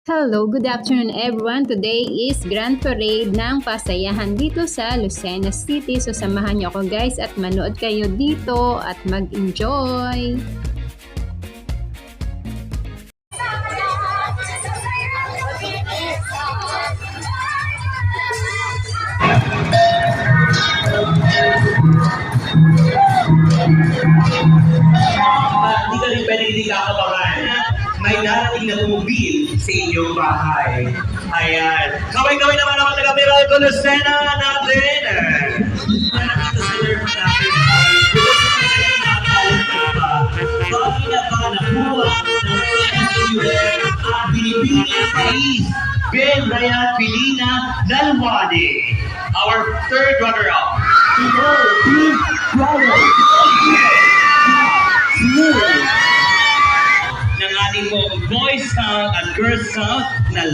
Hello, good afternoon everyone. Today is Grand Parade ng Pasayahan dito sa Lucena City. So samahan niyo ako guys at manood kayo dito at mag-enjoy. Hindi ka rin pwede hindi kakabahan. May darating na tumobil sa inyong bahay. Ayan. Kaway-kaway naman ako taga-Miral ko Lucena natin. Nakita sa nerve natin. Bakit na ba nakuha ng PNUL at Pilipinas Pais? Ben Rayat Pilina Nalwade. Our third runner-up. Ng ating po Boy Scout at Girl Scout na